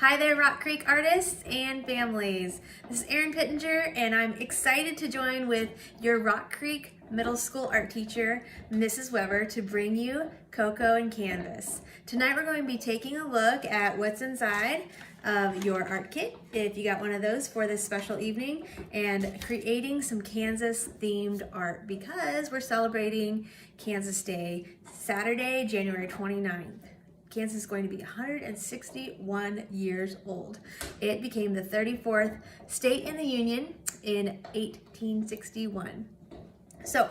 Hi there, Rock Creek artists and families. This is Erin Pittenger, and I'm excited to join with your Rock Creek Middle School art teacher, Mrs. Weber, to bring you cocoa and canvas. Tonight we're going to be taking a look at what's inside of your art kit, if you got one of those for this special evening, and creating some Kansas-themed art because we're celebrating Kansas Day, Saturday, January 29th. Kansas is going to be 161 years old. It became the 34th state in the Union in 1861. So,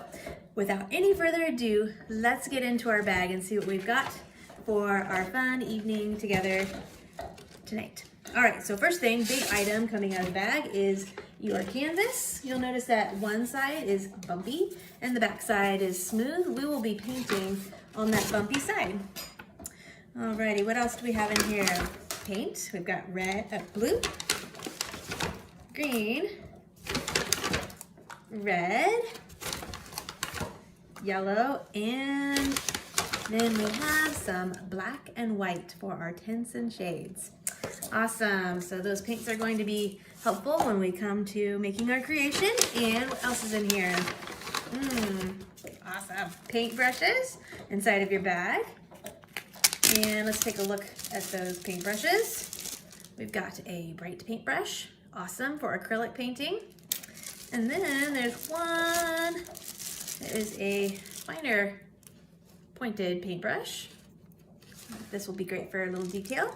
without any further ado, let's get into our bag and see what we've got for our fun evening together tonight. All right, so first thing, big item coming out of the bag is your canvas. You'll notice that one side is bumpy and the back side is smooth. We will be painting on that bumpy side. Alrighty, what else do we have in here? Paint. We've got blue, green, red, yellow, and then we have some black and white for our tints and shades. Awesome. So those paints are going to be helpful when we come to making our creation. And what else is in here? Awesome. Paintbrushes inside of your bag. And let's take a look at those paintbrushes. We've got a bright paintbrush, awesome for acrylic painting. And then there's one that is a finer pointed paintbrush. This will be great for a little detail.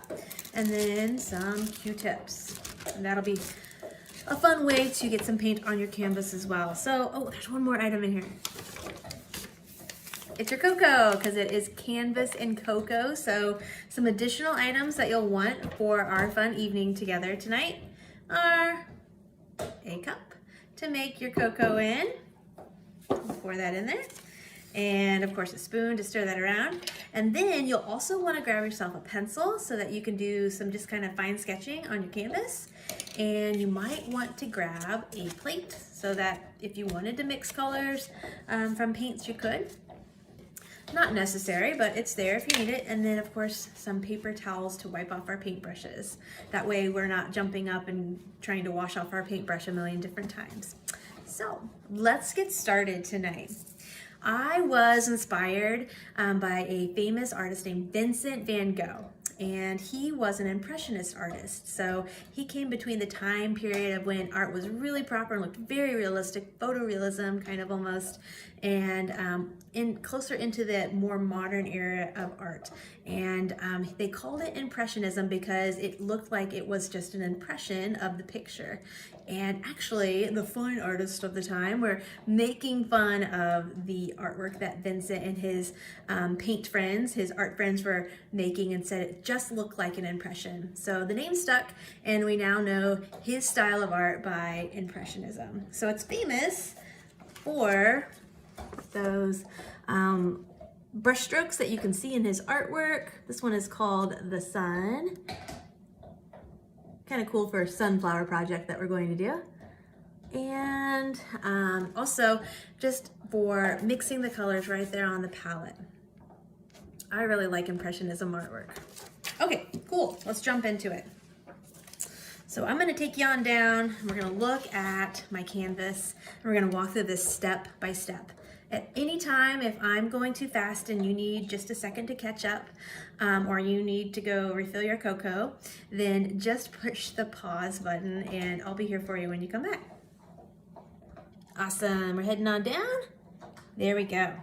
And then some Q-tips. And that'll be a fun way to get some paint on your canvas as well. So, oh, there's one more item in here. It's your cocoa, because it is canvas and cocoa. So some additional items that you'll want for our fun evening together tonight are a cup to make your cocoa in. Pour that in there. And of course a spoon to stir that around. And then you'll also want to grab yourself a pencil so that you can do some just kind of fine sketching on your canvas. And you might want to grab a plate so that if you wanted to mix colors from paints, you could. Not necessary, but it's there if you need it. And then of course, some paper towels to wipe off our paintbrushes. That way we're not jumping up and trying to wash off our paintbrush a million different times. So let's get started tonight. I was inspired by a famous artist named Vincent van Gogh. And he was an impressionist artist. So he came between the time period of when art was really proper and looked very realistic, photorealism kind of almost, and closer into the more modern era of art. And they called it Impressionism because it looked like it was just an impression of the picture. And actually, the fine artists of the time were making fun of the artwork that Vincent and his paint friends, his art friends, were making, and said it just looked like an impression. So the name stuck, and we now know his style of art by Impressionism. So it's famous for those brush strokes that you can see in his artwork. This one is called The Sun. Kind of cool for a sunflower project that we're going to do. And also just for mixing the colors right there on the palette. I really like Impressionism artwork. Okay, cool, let's jump into it. So I'm gonna take you on down, and we're gonna look at my canvas, and we're gonna walk through this step by step. At any time, if I'm going too fast and you need just a second to catch up, or you need to go refill your cocoa, then just push the pause button and I'll be here for you when you come back. Awesome, we're heading on down. There we go.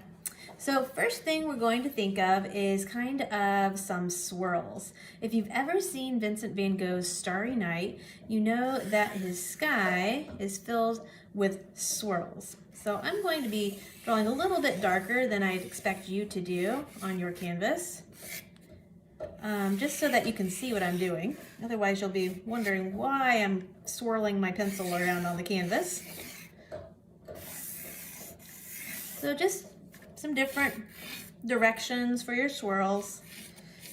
So first thing we're going to think of is kind of some swirls. If you've ever seen Vincent van Gogh's Starry Night, you know that his sky is filled with swirls. So I'm going to be drawing a little bit darker than I'd expect you to do on your canvas, just so that you can see what I'm doing. Otherwise you'll be wondering why I'm swirling my pencil around on the canvas. So just some different directions for your swirls,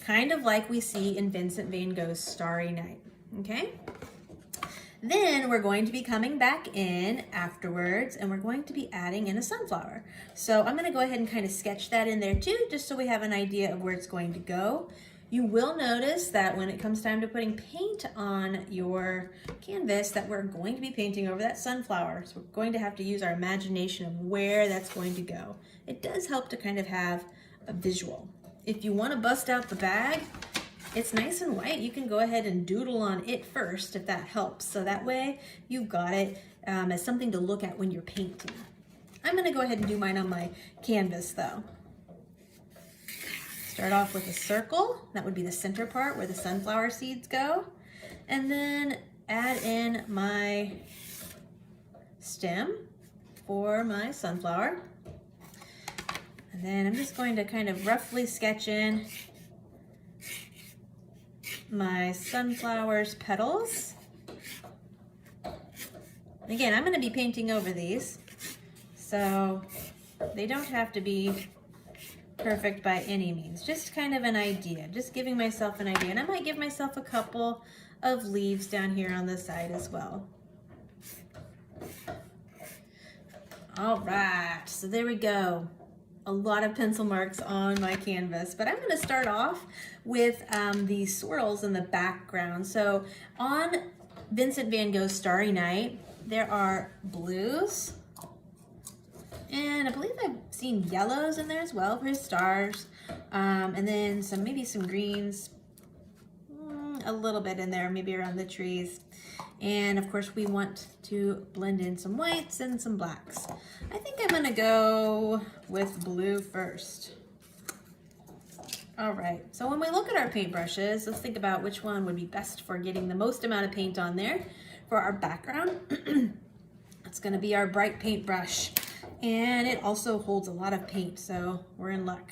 kind of like we see in Vincent van Gogh's Starry Night, okay? Then we're going to be coming back in afterwards, and we're going to be adding in a sunflower. So I'm gonna go ahead and kind of sketch that in there too, just so we have an idea of where it's going to go. You will notice that when it comes time to putting paint on your canvas that we're going to be painting over that sunflower. So we're going to have to use our imagination of where that's going to go. It does help to kind of have a visual. If you want to bust out the bag, it's nice and white. You can go ahead and doodle on it first if that helps. So that way you've got it as something to look at when you're painting. I'm going to go ahead and do mine on my canvas though. Start off with a circle. That would be the center part where the sunflower seeds go. And then add in my stem for my sunflower. And then I'm just going to kind of roughly sketch in my sunflower's petals. And again, I'm going to be painting over these, so they don't have to be perfect by any means. Just kind of an idea, just giving myself an idea. And I might give myself a couple of leaves down here on the side as well. All right, so there we go. A lot of pencil marks on my canvas, but I'm going to start off with these swirls in the background. So on Vincent van Gogh's Starry Night, there are blues, and I believe I've seen yellows in there as well for his stars, and then maybe some greens, a little bit in there, maybe around the trees. And of course we want to blend in some whites and some blacks. I think I'm gonna go with blue first. All right, so when we look at our paintbrushes, let's think about which one would be best for getting the most amount of paint on there. For our background, it's gonna be our bright paintbrush. And it also holds a lot of paint, so we're in luck.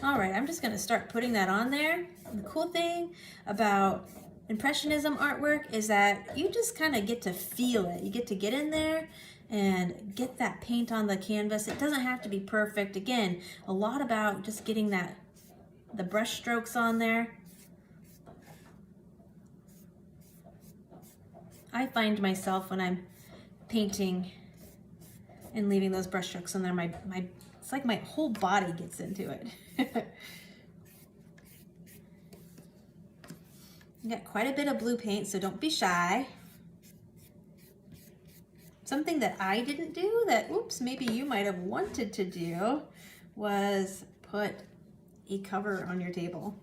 All right, I'm just gonna start putting that on there. And the cool thing about Impressionism artwork is that you just kind of get to feel it. You get to get in there and get that paint on the canvas. It doesn't have to be perfect. Again, a lot about just getting the brush strokes on there. I find myself when I'm painting and leaving those brush strokes on there, it's like my whole body gets into it. You got quite a bit of blue paint, so don't be shy. Something that I didn't do that, oops, maybe you might have wanted to do was put a cover on your table.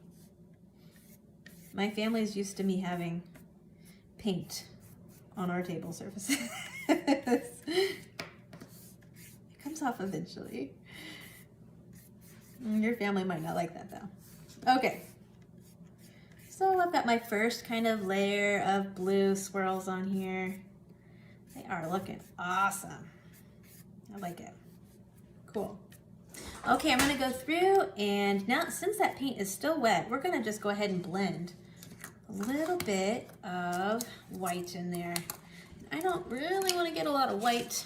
My family's used to me having paint on our table surfaces. It comes off eventually. Your family might not like that though. Okay. So I've got my first kind of layer of blue swirls on here. They are looking awesome. I like it. Cool. Okay, I'm gonna go through, and now since that paint is still wet, we're gonna just go ahead and blend a little bit of white in there. I don't really wanna get a lot of white,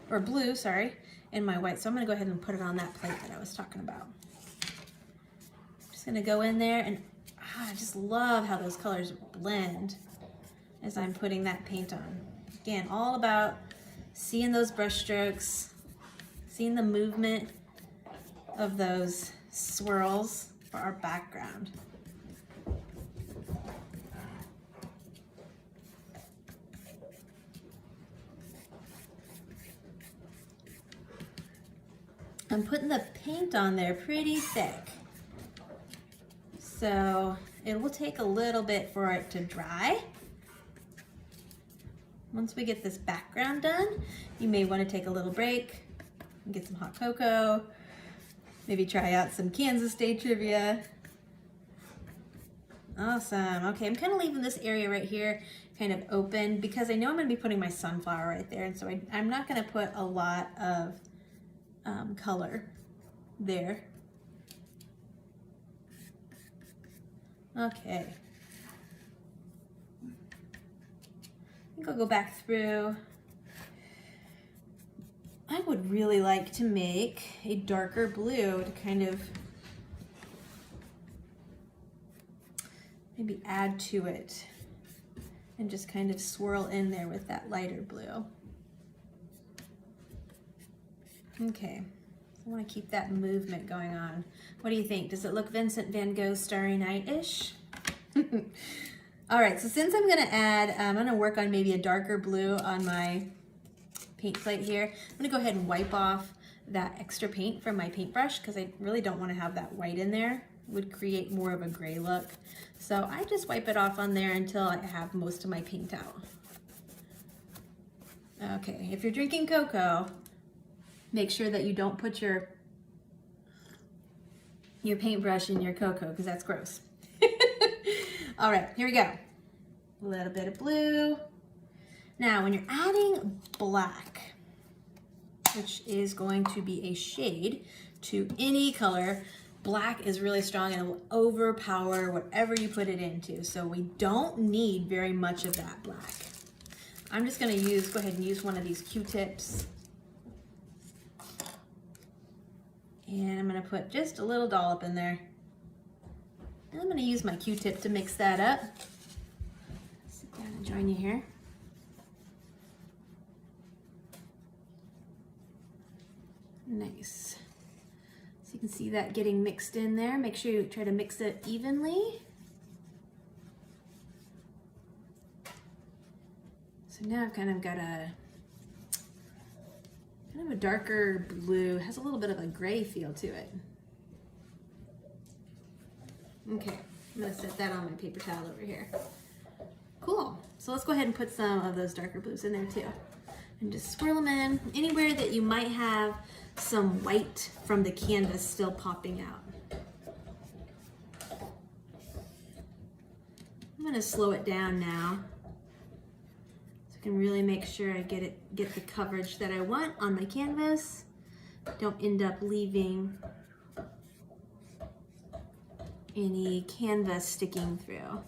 or blue, sorry, in my white, so I'm gonna go ahead and put it on that plate that I was talking about. Just gonna go in there, and I just love how those colors blend as I'm putting that paint on. Again, all about seeing those brush strokes, seeing the movement of those swirls for our background. I'm putting the paint on there pretty thick. So it will take a little bit for it to dry. Once we get this background done, you may want to take a little break and get some hot cocoa, maybe try out some Kansas Day trivia. Awesome. Okay, I'm kind of leaving this area right here kind of open because I know I'm going to be putting my sunflower right there, and so I'm not going to put a lot of color there. Okay. I think I'll go back through. I would really like to make a darker blue to kind of maybe add to it and just kind of swirl in there with that lighter blue. Okay, so I want to keep that movement going on. What do you think? Does it look Vincent van Gogh Starry Night-ish? All right, so since I'm gonna add, I'm gonna work on maybe a darker blue on my paint plate here. I'm gonna go ahead and wipe off that extra paint from my paintbrush because I really don't want to have that white in there. It would create more of a gray look. So I just wipe it off on there until I have most of my paint out. Okay, if you're drinking cocoa, make sure that you don't put your paintbrush in your cocoa because that's gross. All right, here we go. A little bit of blue. Now, when you're adding black, which is going to be a shade to any color, black is really strong and it will overpower whatever you put it into. So we don't need very much of that black. I'm just gonna go ahead and use one of these Q-tips. And I'm gonna put just a little dollop in there. And I'm gonna use my Q-tip to mix that up. Sit down and join you here. Nice. So you can see that getting mixed in there. Make sure you try to mix it evenly. So now I've kind of got a darker blue. It has a little bit of a gray feel to it. Okay, I'm gonna set that on my paper towel over here. Cool. So let's go ahead and put some of those darker blues in there too. And just swirl them in anywhere that you might have some white from the canvas still popping out. I'm gonna slow it down now so I can really make sure I get the coverage that I want on my canvas. Don't end up leaving any canvas sticking through.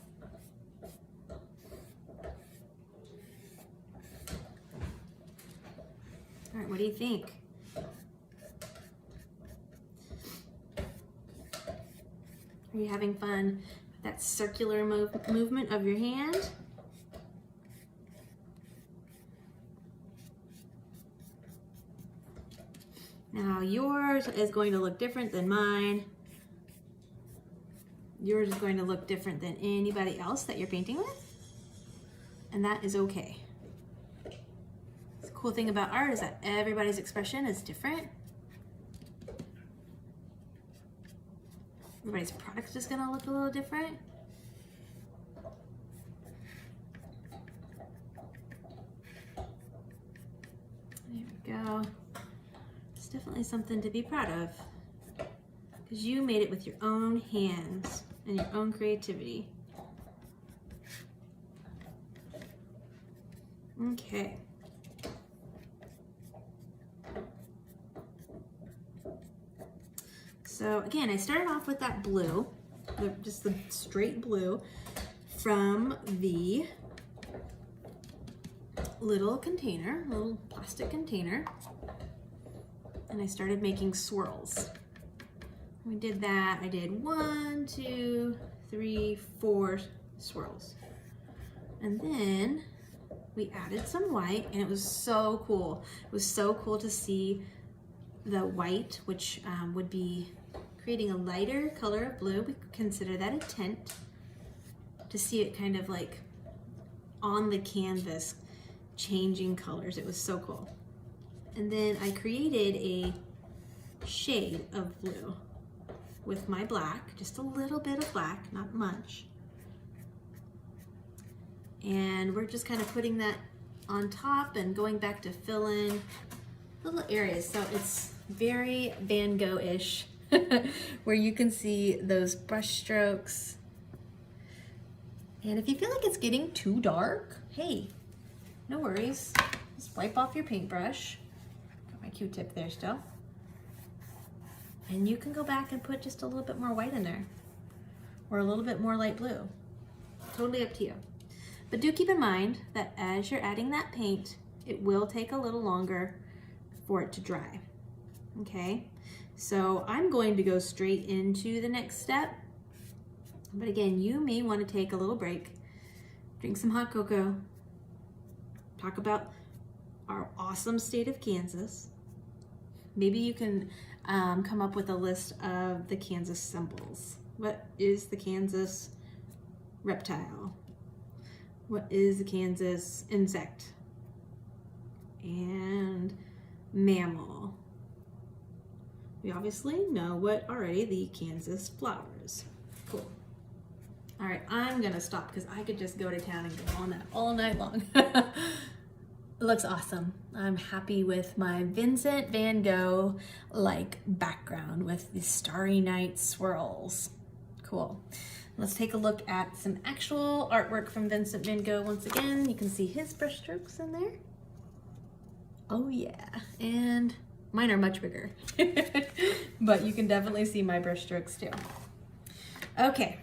All right, what do you think? Are you having fun with that circular movement of your hand? Now yours is going to look different than mine. Yours is going to look different than anybody else that you're painting with, and that is okay. The cool thing about art is that everybody's expression is different. Everybody's product is gonna look a little different. There we go. It's definitely something to be proud of because you made it with your own hands and your own creativity. Okay. So again, I started off with that blue, just the straight blue from the little container, little plastic container, and I started making swirls. We did that. I did 1, 2, 3, 4 swirls. And then we added some white, and it was so cool. It was so cool to see the white, which would be creating a lighter color of blue. We consider that a tint. To see it kind of like on the canvas changing colors. It was so cool. And then I created a shade of blue with my black, just a little bit of black, not much. And we're just kind of putting that on top and going back to fill in little areas. So it's very Van Gogh-ish where you can see those brush strokes. And if you feel like it's getting too dark, hey, no worries. Just wipe off your paintbrush. Got my Q-tip there still. And you can go back and put just a little bit more white in there or a little bit more light blue. Totally up to you. But do keep in mind that as you're adding that paint, it will take a little longer for it to dry. Okay, so I'm going to go straight into the next step. But again, you may want to take a little break, drink some hot cocoa, talk about our awesome state of Kansas, maybe you can come up with a list of the Kansas symbols. What is the Kansas reptile? What is the Kansas insect? And mammal. We obviously know what already the Kansas flowers. Cool. All right, I'm gonna stop because I could just go to town and go on that all night long. It looks awesome. I'm happy with my Vincent van Gogh like background with the starry night swirls. Cool. Let's take a look at some actual artwork from Vincent van Gogh once again. You can see his brushstrokes in there. Oh yeah, and mine are much bigger, but you can definitely see my brushstrokes too. Okay,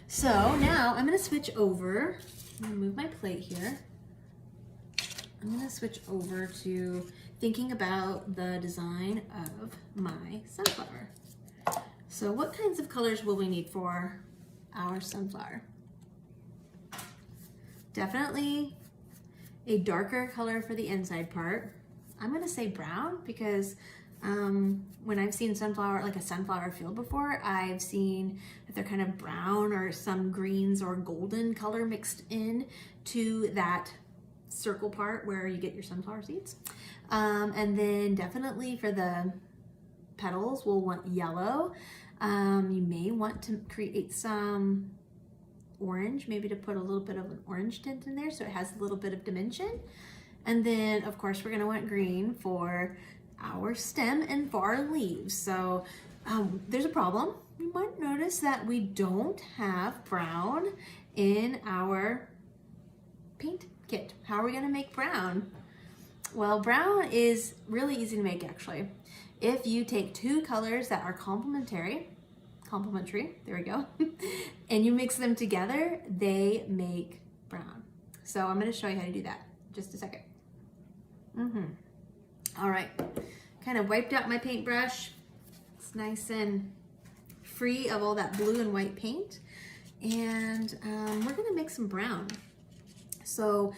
so now I'm gonna switch over. I'm gonna move my plate here. I'm gonna switch over to thinking about the design of my sunflower. So what kinds of colors will we need for our sunflower? Definitely a darker color for the inside part. I'm gonna say brown because when I've seen sunflower, like a sunflower field before, I've seen that they're kind of brown or some greens or golden color mixed in to that circle part where you get your sunflower seeds. And then definitely for the petals, we'll want yellow. You may want to create some orange, maybe to put a little bit of an orange tint in there so it has a little bit of dimension. And then of course we're gonna want green for our stem and for our leaves. So there's a problem. You might notice that we don't have brown in our paint kit. How are we gonna make brown? Well, brown is really easy to make actually. If you take two colors that are complementary, there we go, and you mix them together, they make brown. So I'm gonna show you how to do that in just a second. All right, kind of wiped out my paintbrush. It's nice and free of all that blue and white paint. And we're gonna make some brown. So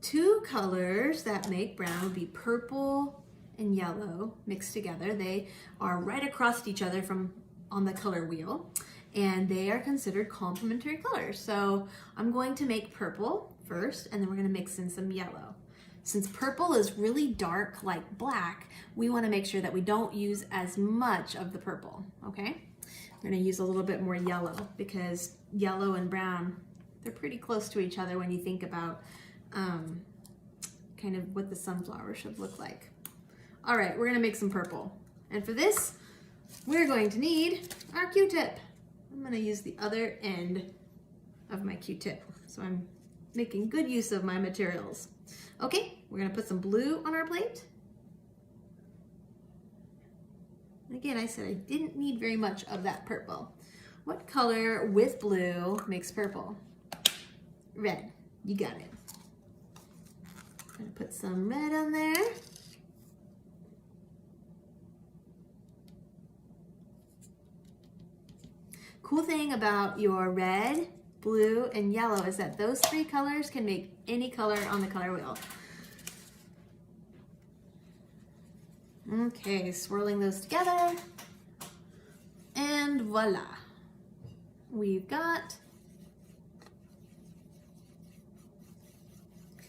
two colors that make brown would be purple and yellow mixed together. They are right across each other from on the color wheel, and they are considered complementary colors. So I'm going to make purple first, and then we're gonna mix in some yellow. Since purple is really dark like black, we wanna make sure that we don't use as much of the purple, okay? We're gonna use a little bit more yellow because yellow and brown, they're pretty close to each other when you think about kind of what the sunflower should look like. All right, we're gonna make some purple. And for this, we're going to need our Q-tip. I'm gonna use the other end of my Q-tip. So I'm making good use of my materials. Okay, we're gonna put some blue on our plate. And again, I said I didn't need very much of that purple. What color with blue makes purple? Red, you got it. I'm gonna put some red on there. Cool thing about your red, blue, and yellow is that those three colors can make any color on the color wheel. Okay, swirling those together. And voila. We've got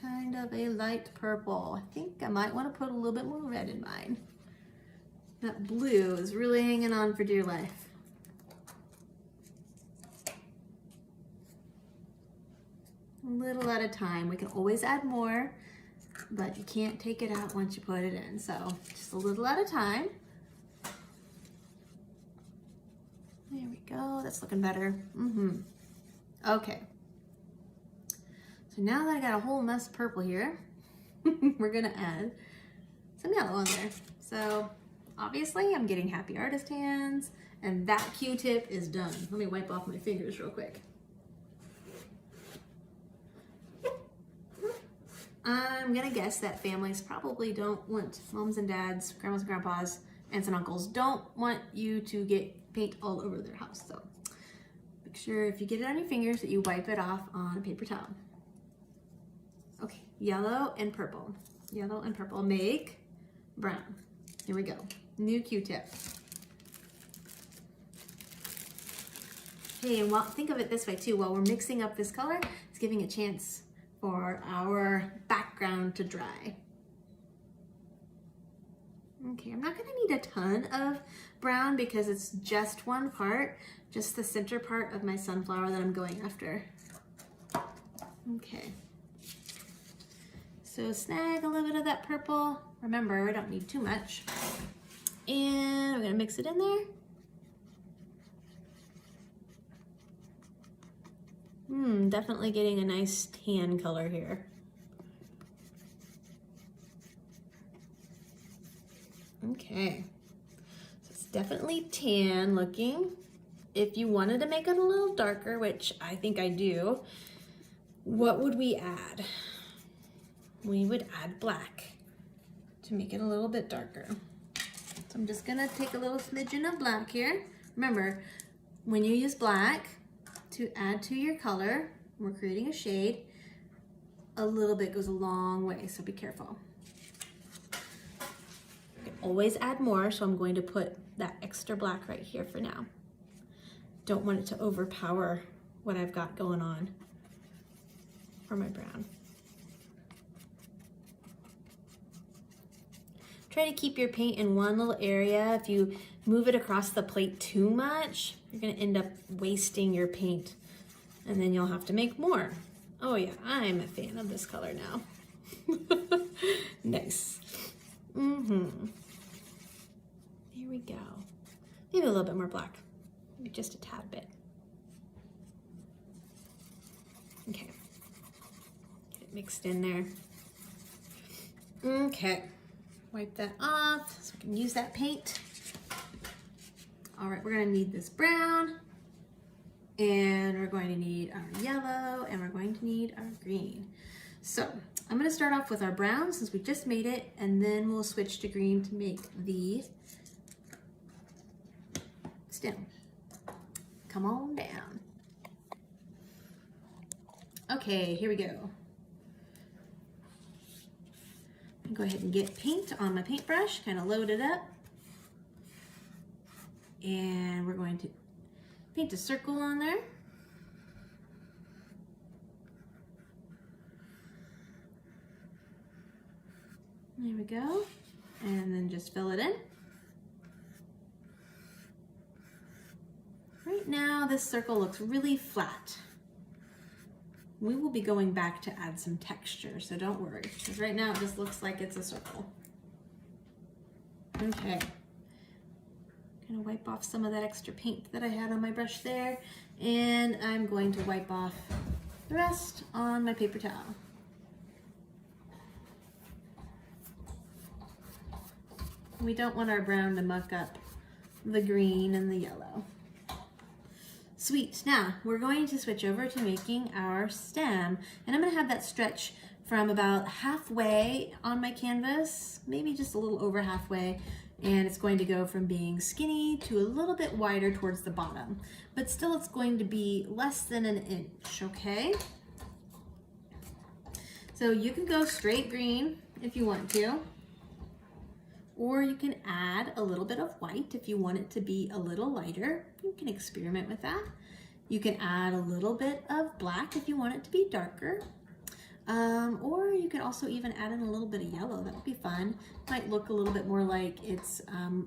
kind of a light purple. I think I might want to put a little bit more red in mine. That blue is really hanging on for dear life. A little at a time. We can always add more, but you can't take it out once you put it in. So just a little at a time. There we go. That's looking better. Okay. So now that I got a whole mess of purple here, we're gonna add some yellow on there. So obviously I'm getting happy artist hands, and that Q-tip is done. Let me wipe off my fingers real quick. I'm gonna guess that families probably don't want, moms and dads, grandmas and grandpas, aunts and uncles don't want you to get paint all over their house. So make sure if you get it on your fingers that you wipe it off on a paper towel. Okay, yellow and purple. Yellow and purple make brown. Here we go. New Q-tip. Hey, and think of it this way too. While we're mixing up this color, it's giving a chance for our background to dry. Okay, I'm not gonna need a ton of brown because it's just one part, just the center part of my sunflower that I'm going after. Okay. So snag a little bit of that purple. Remember, we don't need too much. And we're gonna mix it in there. Definitely getting a nice tan color here. Okay, so it's definitely tan looking. If you wanted to make it a little darker, which I think I do, what would we add? We would add black to make it a little bit darker. So I'm just gonna take a little smidgen of black here. Remember, when you use black to add to your color, we're creating a shade, a little bit goes a long way, so be careful. You can always add more, so I'm going to put that extra black right here for now. Don't want it to overpower what I've got going on for my brown. Try to keep your paint in one little area. If you move it across the plate too much, you're gonna end up wasting your paint and then you'll have to make more. Oh yeah, I'm a fan of this color now. Nice. Here we go. Maybe a little bit more black, maybe just a tad bit. Okay, get it mixed in there. Okay. Wipe that off so we can use that paint. All right, we're gonna need this brown, and we're going to need our yellow, and we're going to need our green. So I'm gonna start off with our brown since we just made it, and then we'll switch to green to make the stem. Come on down. Okay, here we go. Go ahead and get paint on my paintbrush, kind of load it up. And we're going to paint a circle on there. There we go. And then just fill it in. Right now, this circle looks really flat. We will be going back to add some texture, so don't worry, because right now it just looks like it's a circle. Okay. Gonna wipe off some of that extra paint that I had on my brush there, and I'm going to wipe off the rest on my paper towel. We don't want our brown to muck up the green and the yellow. Sweet. Now we're going to switch over to making our stem, and I'm going to have that stretch from about halfway on my canvas, maybe just a little over halfway, and it's going to go from being skinny to a little bit wider towards the bottom, but still it's going to be less than an inch, okay? So you can go straight green if you want to, or you can add a little bit of white if you want it to be a little lighter. You can experiment with that. You can add a little bit of black if you want it to be darker. Or you can also even add in a little bit of yellow. That would be fun. Might look a little bit more like it's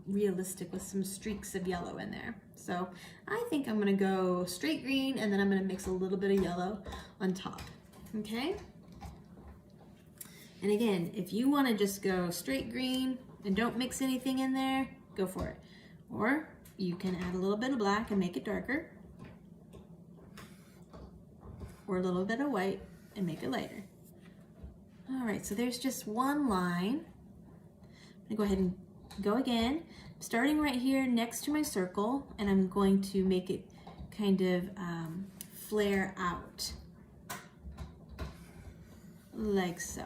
realistic with some streaks of yellow in there. So I think I'm gonna go straight green, and then I'm gonna mix a little bit of yellow on top, okay? And again, if you wanna just go straight green and don't mix anything in there, go for it. Or you can add a little bit of black and make it darker, or a little bit of white and make it lighter. All right, so there's just one line. I'm gonna go ahead and go again, starting right here next to my circle, and I'm going to make it kind of flare out, like so.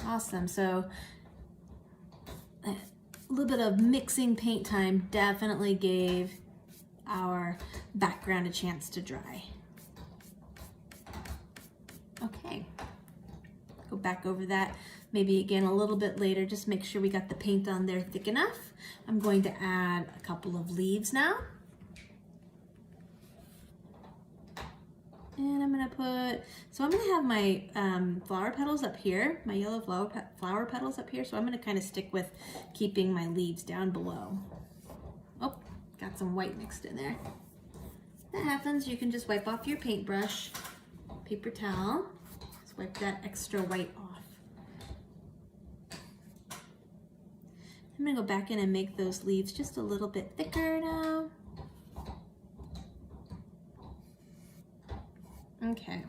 Awesome, so a little bit of mixing paint time definitely gave our background a chance to dry. Okay, back over that maybe again a little bit later. Just make sure we got the paint on there thick enough. I'm going to add a couple of leaves now. And I'm gonna I'm gonna have my flower petals up here, my yellow flower petals up here. So I'm gonna kind of stick with keeping my leaves down below. Oh, got some white mixed in there. That happens. You can just wipe off your paintbrush, paper towel. Just wipe that extra white off. I'm gonna go back in and make those leaves just a little bit thicker now. Okay.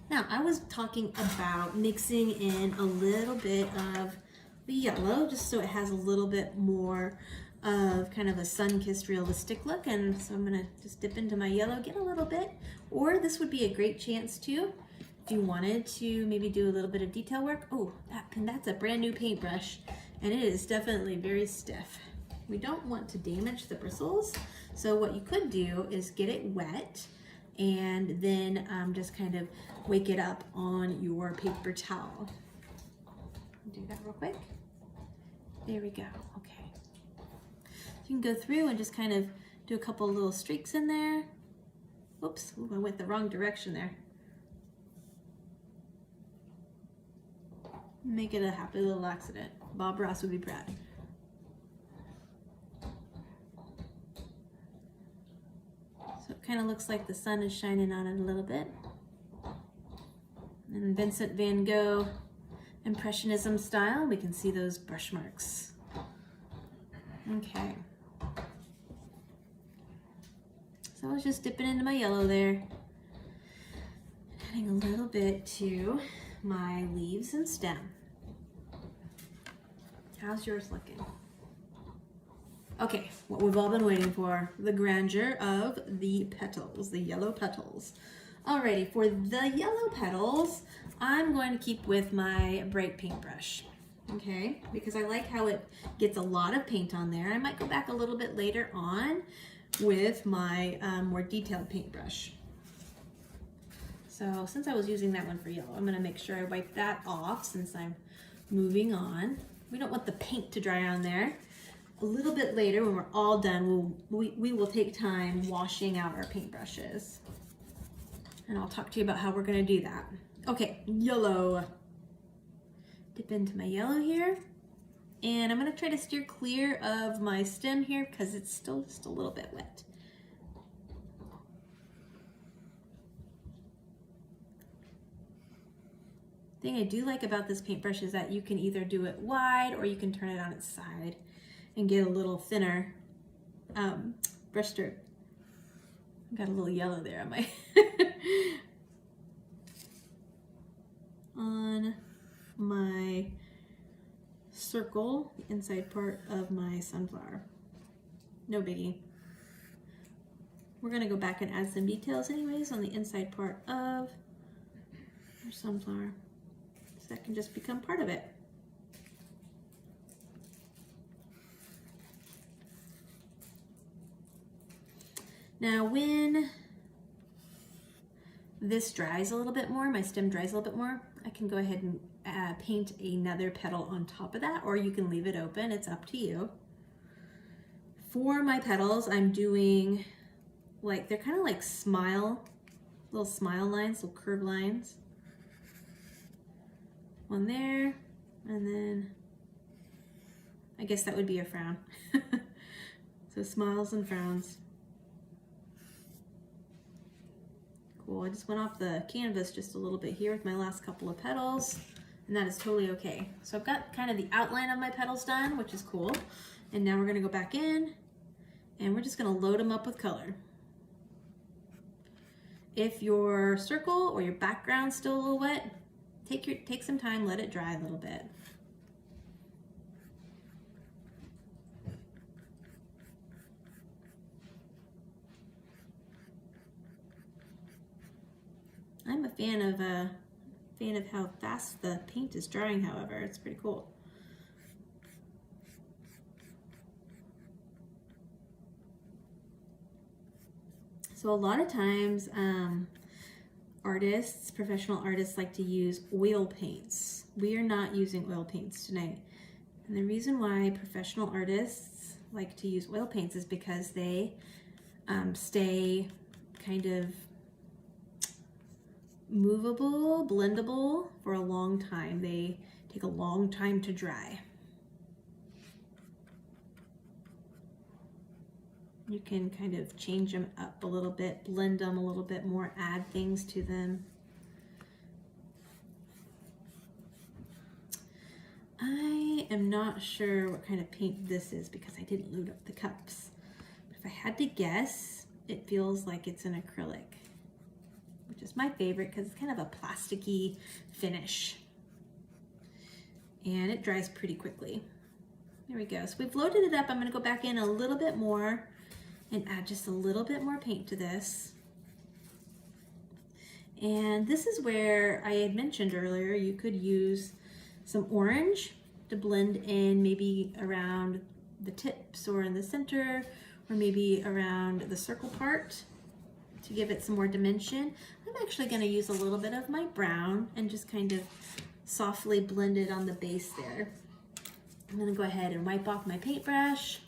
Now I was talking about mixing in a little bit of the yellow just so it has a little bit more of kind of a sun-kissed realistic look, and so I'm gonna just dip into my yellow, get a little bit, or this would be a great chance too if you wanted to maybe do a little bit of detail work. Oh, that's a brand new paintbrush and it is definitely very stiff. We don't want to damage the bristles, so what you could do is get it wet and then just kind of wake it up on your paper towel. Do that real quick. There we go. Okay. You can go through and just kind of do a couple little streaks in there. Oops, I went the wrong direction there. Make it a happy little accident. Bob Ross would be proud. So it kind of looks like the sun is shining on it a little bit. And Vincent van Gogh Impressionism style, we can see those brush marks. Okay. So I was just dipping into my yellow there. Adding a little bit to my leaves and stem. How's yours looking? Okay, what we've all been waiting for, the grandeur of the petals, the yellow petals. Alrighty, for the yellow petals, I'm going to keep with my bright paintbrush, okay? Because I like how it gets a lot of paint on there. I might go back a little bit later on with my more detailed paintbrush. So since I was using that one for yellow, I'm gonna make sure I wipe that off since I'm moving on. We don't want the paint to dry on there. A little bit later, when we're all done, we will take time washing out our paintbrushes. And I'll talk to you about how we're gonna do that. Okay, yellow. Dip into my yellow here. And I'm gonna try to steer clear of my stem here because it's still just a little bit wet. The thing I do like about this paintbrush is that you can either do it wide or you can turn it on its side and get a little thinner brush stroke. Got a little yellow there on my on my circle, the inside part of my sunflower. No biggie. We're gonna go back and add some details anyways on the inside part of our sunflower. So that can just become part of it. Now when this dries a little bit more, my stem dries a little bit more, I can go ahead and paint another petal on top of that, or you can leave it open, it's up to you. For my petals, I'm doing like, they're kind of like little smile lines, little curved lines. One there, and then I guess that would be a frown. So smiles and frowns. Cool, I just went off the canvas just a little bit here with my last couple of petals, and that is totally okay. So I've got kind of the outline of my petals done, which is cool. And now we're gonna go back in, and we're just gonna load them up with color. If your circle or your background's still a little wet, take some time, let it dry a little bit. I'm a fan of how fast the paint is drying, however. It's pretty cool. So a lot of times artists, professional artists, like to use oil paints. We are not using oil paints tonight. And the reason why professional artists like to use oil paints is because they stay kind of movable, blendable for a long time. They take a long time to dry. You can kind of change them up a little bit, blend them a little bit more, add things to them. I am not sure what kind of paint this is because I didn't load up the cups. But if I had to guess, it feels like it's an acrylic, which is my favorite because it's kind of a plasticky finish. And it dries pretty quickly. There we go. So we've loaded it up. I'm going to go back in a little bit more and add just a little bit more paint to this. And this is where I had mentioned earlier you could use some orange to blend in maybe around the tips or in the center or maybe around the circle part to give it some more dimension. I'm actually going to use a little bit of my brown and just kind of softly blend it on the base there. I'm going to go ahead and wipe off my paintbrush.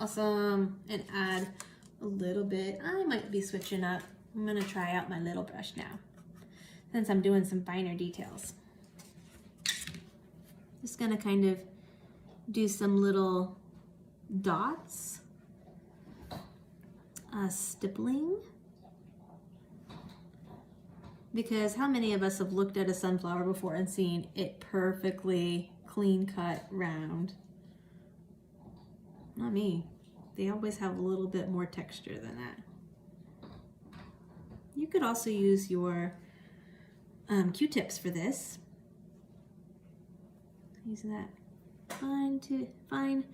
Awesome. And add a little bit. I might be switching up. I'm going to try out my little brush now since I'm doing some finer details. Just going to kind of do some little dots, stippling, because how many of us have looked at a sunflower before and seen it perfectly clean cut round? Not me. They always have a little bit more texture than that. You could also use your Q-tips for this. Using that fine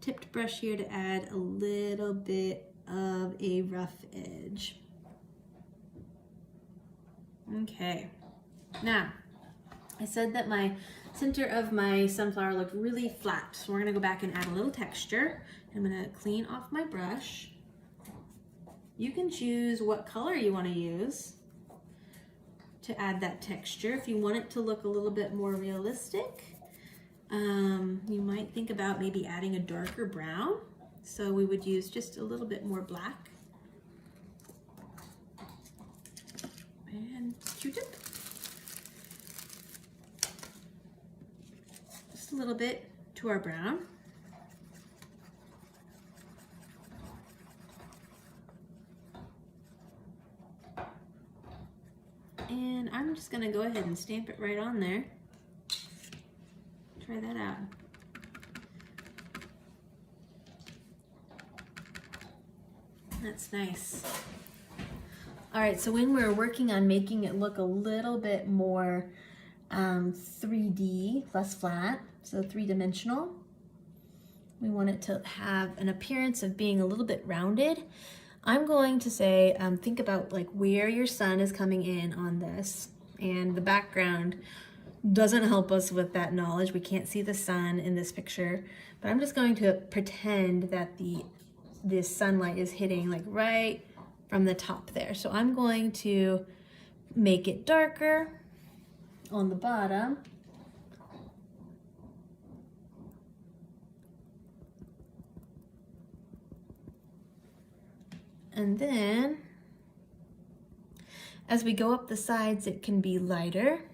tipped brush here to add a little bit of a rough edge. Okay, now I said that my center of my sunflower looked really flat, so we're gonna go back and add a little texture. I'm gonna clean off my brush. You can choose what color you want to use to add that texture. If you want it to look a little bit more realistic, you might think about maybe adding a darker brown. So we would use just a little bit more black. And Q-tip. Just a little bit to our brown. And I'm just gonna go ahead and stamp it right on there. Try that out. That's nice. All right, so when we're working on making it look a little bit more 3D, less flat, so three-dimensional, we want it to have an appearance of being a little bit rounded. I'm going to say, think about like where your sun is coming in on this, and the background doesn't help us with that knowledge. We can't see the sun in this picture, but I'm just going to pretend that this sunlight is hitting like right from the top there. So I'm going to make it darker on the bottom. And then as we go up the sides, it can be lighter.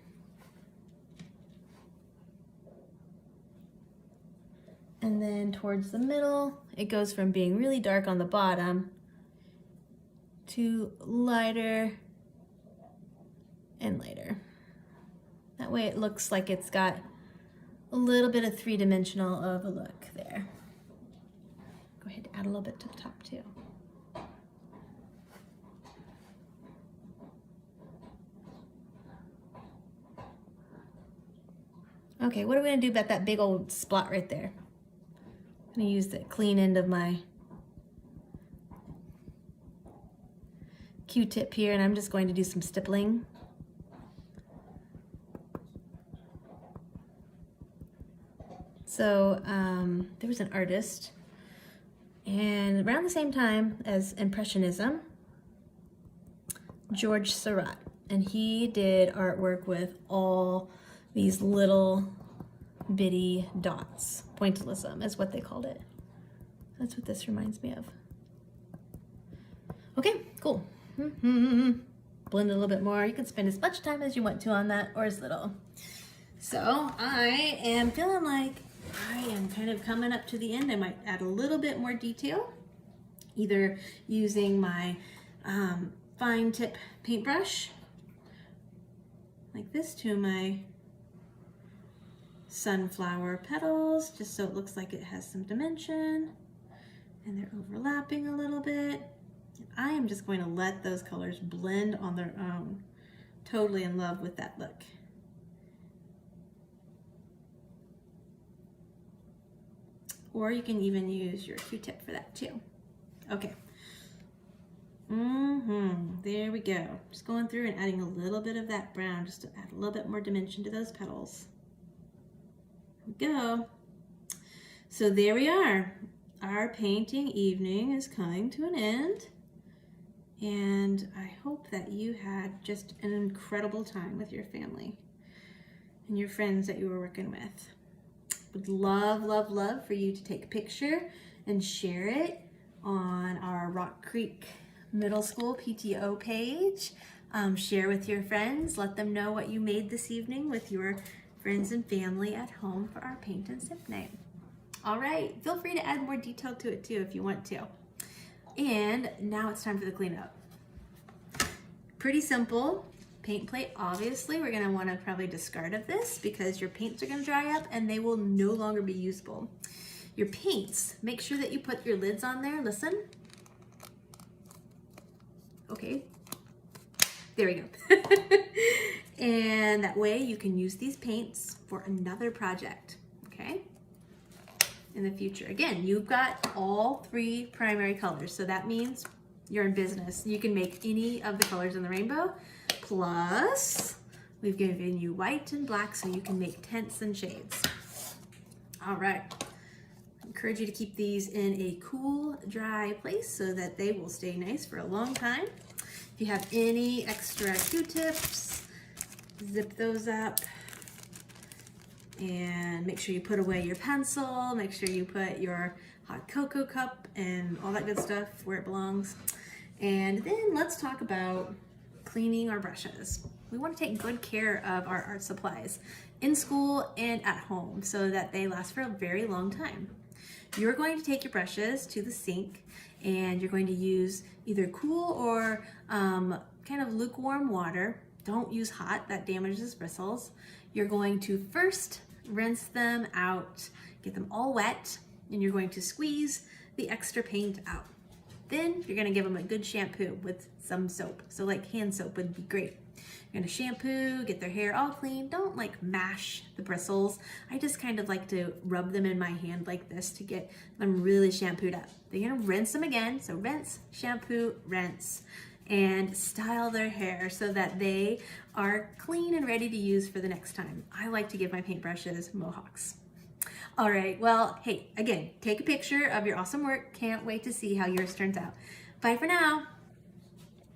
And then towards the middle, it goes from being really dark on the bottom to lighter and lighter. That way it looks like it's got a little bit of three-dimensional of a look there. Go ahead and add a little bit to the top too. Okay, what are we gonna do about that big old spot right there? I'm gonna use the clean end of my Q-tip here, and I'm just going to do some stippling. So there was an artist, And around the same time as Impressionism, George Seurat, and he did artwork with all these little bitty dots. Pointillism is what they called it. That's what this reminds me of. Okay, cool. Blend it a little bit more. You can spend as much time as you want to on that, or as little. So I am feeling like I am kind of coming up to the end. I might add a little bit more detail, either using my fine tip paintbrush like this to my sunflower petals, just so it looks like it has some dimension and they're overlapping a little bit. I am just going to let those colors blend on their own. Totally in love with that look. Or you can even use your Q-tip for that too. Okay. There we go. Just going through and adding a little bit of that brown just to add a little bit more dimension to those petals. There we go. So there we are. Our painting evening is coming to an end. And I hope that you had just an incredible time with your family and your friends that you were working with. Would love, love, love for you to take a picture and share it on our Rock Creek Middle School PTO page. Share with your friends. Let them know what you made this evening with your friends and family at home for our paint and sip night. All right, feel free to add more detail to it too if you want to. And now it's time for the cleanup. Pretty simple. Paint plate, obviously, we're gonna wanna probably discard of this because your paints are gonna dry up and they will no longer be usable. Your paints, make sure that you put your lids on there, listen. Okay, there we go. And that way you can use these paints for another project, okay? In the future. Again, you've got all three primary colors, so that means you're in business. You can make any of the colors in the rainbow. Plus, we've given you white and black so you can make tints and shades. All right. I encourage you to keep these in a cool, dry place so that they will stay nice for a long time. If you have any extra Q-tips, zip those up. And make sure you put away your pencil, make sure you put your hot cocoa cup and all that good stuff where it belongs. And then let's talk about cleaning our brushes. We want to take good care of our art supplies in school and at home so that they last for a very long time. You're going to take your brushes to the sink and you're going to use either cool or kind of lukewarm water. Don't use hot, that damages bristles. You're going to first rinse them out, get them all wet, and you're going to squeeze the extra paint out. Then you're gonna give them a good shampoo with some soap. So like hand soap would be great. You're gonna shampoo, get their hair all clean. Don't like mash the bristles. I just kind of like to rub them in my hand like this to get them really shampooed up. Then you're gonna rinse them again. So rinse, shampoo, rinse, and style their hair so that they are clean and ready to use for the next time. I like to give my paintbrushes mohawks. All right, well, hey, again, take a picture of your awesome work. Can't wait to see how yours turns out. Bye for now.